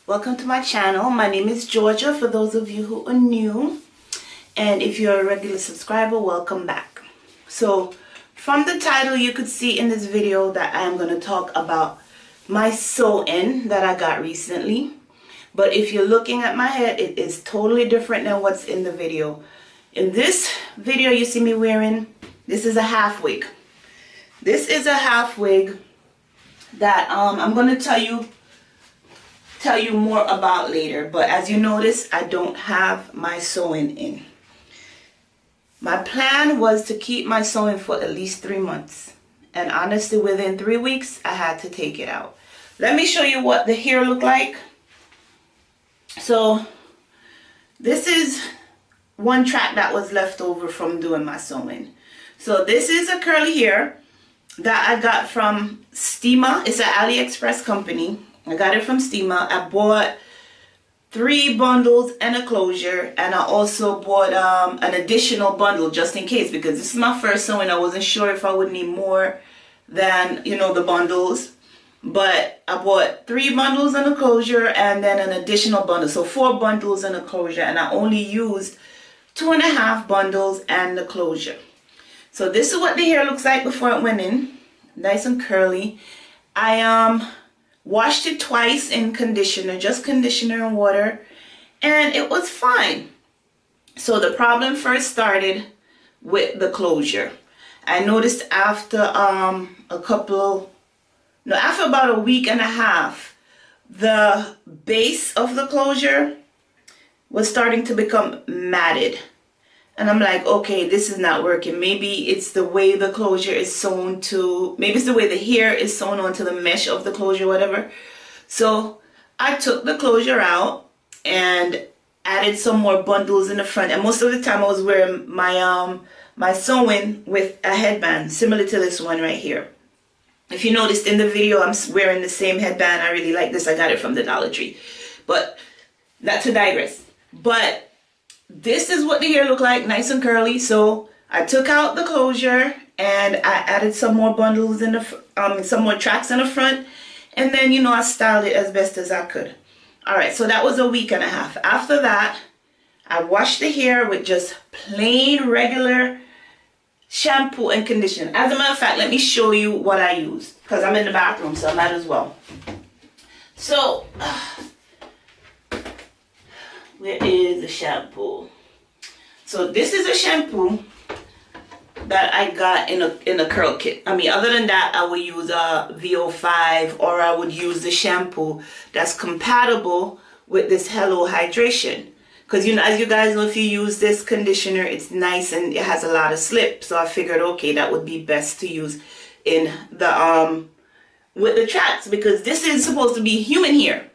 Welcome to my channel. My name is Georgia for those of you who are new, and if you're a regular subscriber, welcome back. So from the title you could see in this video that I am going to talk about my sew-in that I got recently. But if you're looking at my head, it is totally different than what's in the video. In this video you see me wearing, this is a half wig. This is a half wig that I'm going to tell you more about later. But as you notice, I don't have my sewing in. My plan was to keep my sewing for at least 3 months, and honestly within 3 weeks I had to take it out. Let me show you what the hair looked like. So this is one track that was left over from doing my sewing. So this is a curly hair that I got from Steamer. It's an AliExpress company. I got it from Steamer. I bought 3 bundles and a closure, and I also bought an additional bundle just in case, because this is my first sewing. I wasn't sure if I would need more than, you know, the bundles. But I bought 3 bundles and a closure and then an additional bundle. So 4 bundles and a closure, and I only used 2.5 bundles and the closure. So this is what the hair looks like before it went in. Nice and curly. I washed it twice in conditioner, just conditioner and water, and it was fine. So the problem first started with the closure. I noticed after after about a week and a half, the base of the closure was starting to become matted. And I'm like, okay, this is not working. Maybe it's the way the closure is sewn to, maybe it's the way the hair is sewn onto the mesh of the closure, whatever. So I took the closure out and added some more bundles in the front. And most of the time I was wearing my my sewing with a headband, similar to this one right here. If you noticed in the video, I'm wearing the same headband. I really like this. I got it from the Dollar Tree. But not to digress. But this is what the hair looked like, nice and curly. So I took out the closure and I added some more bundles in the some more tracks in the front, and then, you know, I styled it as best as I could. All right, so that was a week and a half. After that, I washed the hair with just plain regular shampoo and conditioner. As a matter of fact, let me show you what I used, because I'm in the bathroom, so I might as well. So where is the shampoo? So this is a shampoo that I got in a curl kit. I mean, other than that, I would use a VO5, or I would use the shampoo that's compatible with this Hello Hydration. Because, you know, as you guys know, if you use this conditioner, it's nice and it has a lot of slip. So I figured, okay, that would be best to use in the with the tracks, because this is supposed to be human hair.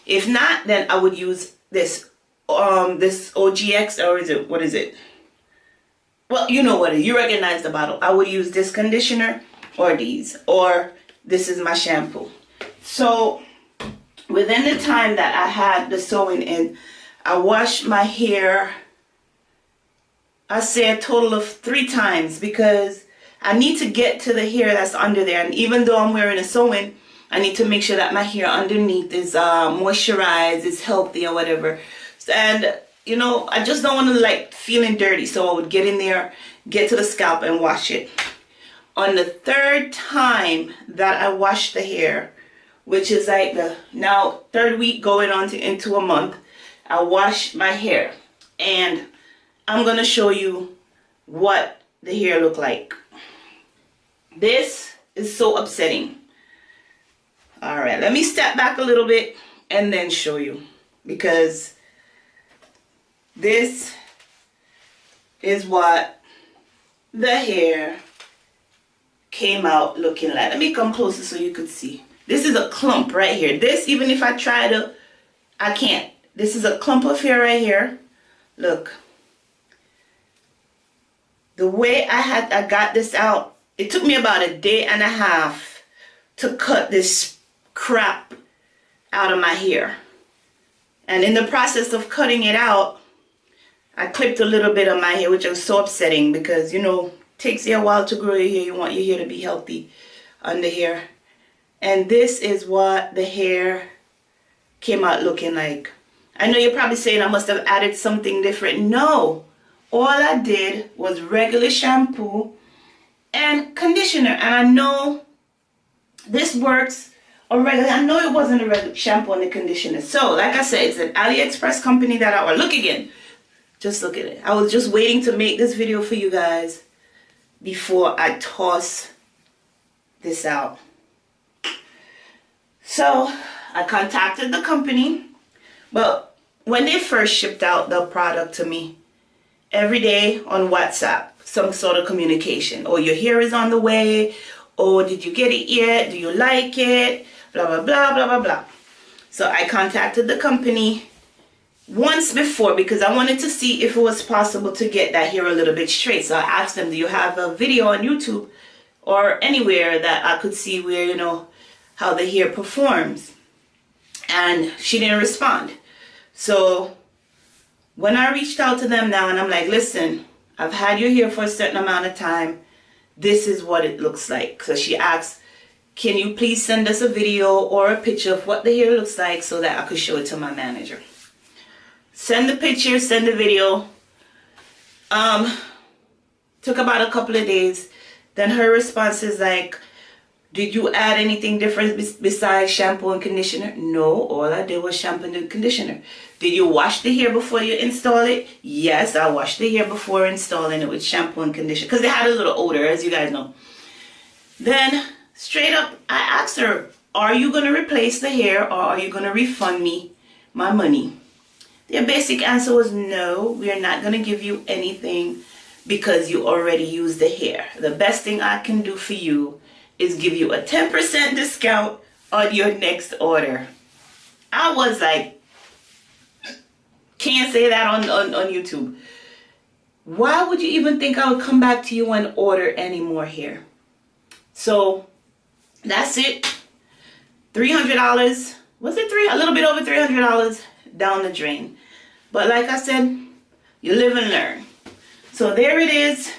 If not, then I would use this this OGX, or what is it? Well, you know what it is. You recognize the bottle. I would use this conditioner or these, or this is my shampoo. So within the time that I had the sewing in, I washed my hair, I say a total of 3 times, because I need to get to the hair that's under there. And even though I'm wearing a sewing, I need to make sure that my hair underneath is moisturized, is healthy, or whatever. And, you know, I just don't want to like feeling dirty. So I would get in there, get to the scalp and wash it. On the 3rd time that I washed the hair, which is like the now 3rd week going on into a month, I washed my hair. And I'm going to show you what the hair looked like. This is so upsetting. All right, let me step back a little bit and then show you, because this is what the hair came out looking like. Let me come closer so you could see. This is a clump right here. This, even if I try to, I can't. This is a clump of hair right here. Look. The way I got this out, it took me about a day and a half to cut this crap out of my hair. And in the process of cutting it out, I clipped a little bit of my hair, which was so upsetting, because, you know, it takes you a while to grow your hair. You want your hair to be healthy under here. And this is what the hair came out looking like. I know you're probably saying I must have added something different. No, all I did was regular shampoo and conditioner, and I know this works already. I know it wasn't a regular shampoo and the conditioner. So like I said, it's an AliExpress company that I, or look again, just look at it. I was just waiting to make this video for you guys before I toss this out. So I contacted the company, but when they first shipped out the product to me, every day on WhatsApp, some sort of communication. Oh, your hair is on the way. Oh, did you get it yet? Do you like it? Blah, blah, blah, blah, blah, blah. So I contacted the company once before because I wanted to see if it was possible to get that hair a little bit straight. So I asked them, do you have a video on YouTube or anywhere that I could see where, you know, how the hair performs? And she didn't respond. So when I reached out to them now and I'm like, listen, I've had your hair for a certain amount of time. This is what it looks like. So she asked, can you please send us a video or a picture of what the hair looks like so that I could show it to my manager. Send the picture, send the video. Took about a couple of days. Then her response is like, did you add anything different besides shampoo and conditioner? No, all I did was shampoo and conditioner. Did you wash the hair before you install it? Yes, I washed the hair before installing it with shampoo and conditioner because it had a little odor, as you guys know. Then, straight up, I asked her, are you going to replace the hair or are you going to refund me my money? Their basic answer was no, we are not going to give you anything because you already used the hair. The best thing I can do for you is give you a 10% discount on your next order. I was like, can't say that on YouTube. Why would you even think I would come back to you and order any more hair? So that's it. $300. Was it a little bit over $300 down the drain. But like I said, you live and learn. So there it is.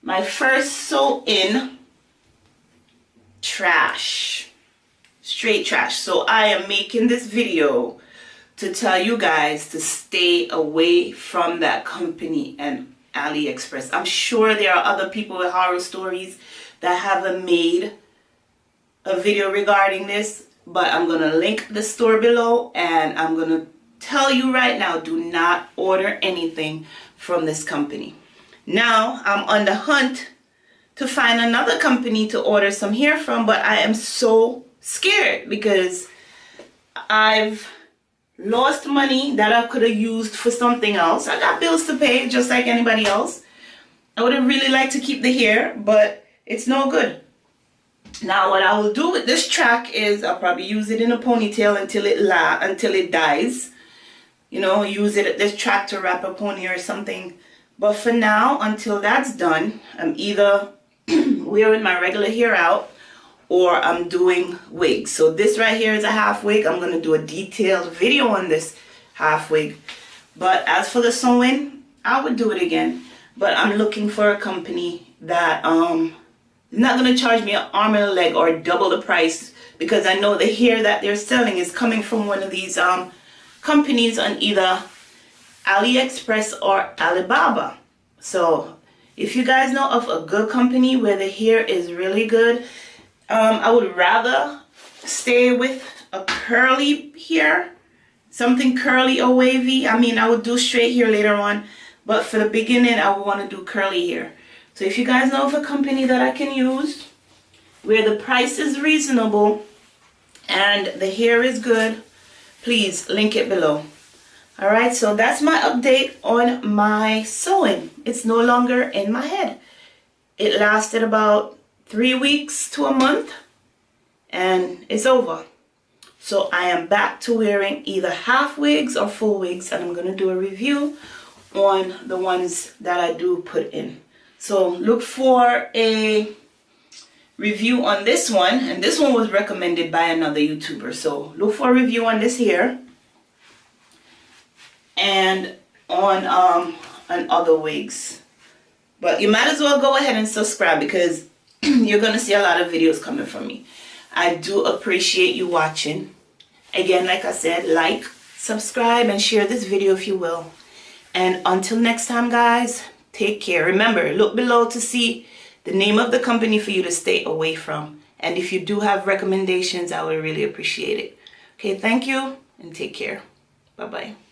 My first sew-in trash. Straight trash. So I am making this video to tell you guys to stay away from that company and AliExpress. I'm sure there are other people with horror stories that haven't made a video regarding this, but I'm going to link the store below and I'm going to tell you right now, do not order anything from this company. Now I'm on the hunt to find another company to order some hair from, but I am so scared because I've lost money that I could have used for something else. I got bills to pay just like anybody else. I would have really liked to keep the hair, but it's no good. Now what I will do with this track is I'll probably use it in a ponytail until it dies. You know, use it this track to wrap a pony or something. But for now, until that's done, I'm either wearing my regular hair out or I'm doing wigs. So this right here is a half wig. I'm going to do a detailed video on this half wig. But as for the sewing, I would do it again. But I'm looking for a company that is not going to charge me an arm and a leg or double the price, because I know the hair that they're selling is coming from one of these companies on either AliExpress or Alibaba. So if you guys know of a good company where the hair is really good, I would rather stay with a curly hair, something curly or wavy. I mean, I would do straight hair later on, but for the beginning, I would want to do curly hair. So if you guys know of a company that I can use where the price is reasonable and the hair is good, please link it below. Alright, so that's my update on my sewing. It's no longer in my head. It lasted about 3 weeks to a month and it's over. So I am back to wearing either half wigs or full wigs, and I'm going to do a review on the ones that I do put in. So look for a review on this one, and this one was recommended by another YouTuber. So look for a review on this here and on other wigs. But you might as well go ahead and subscribe because you're going to see a lot of videos coming from me. I do appreciate you watching. Again, like I said, like, subscribe, and share this video if you will. And until next time, guys, take care. Remember, look below to see the name of the company for you to stay away from. And if you do have recommendations, I would really appreciate it. Okay, thank you and take care. Bye-bye.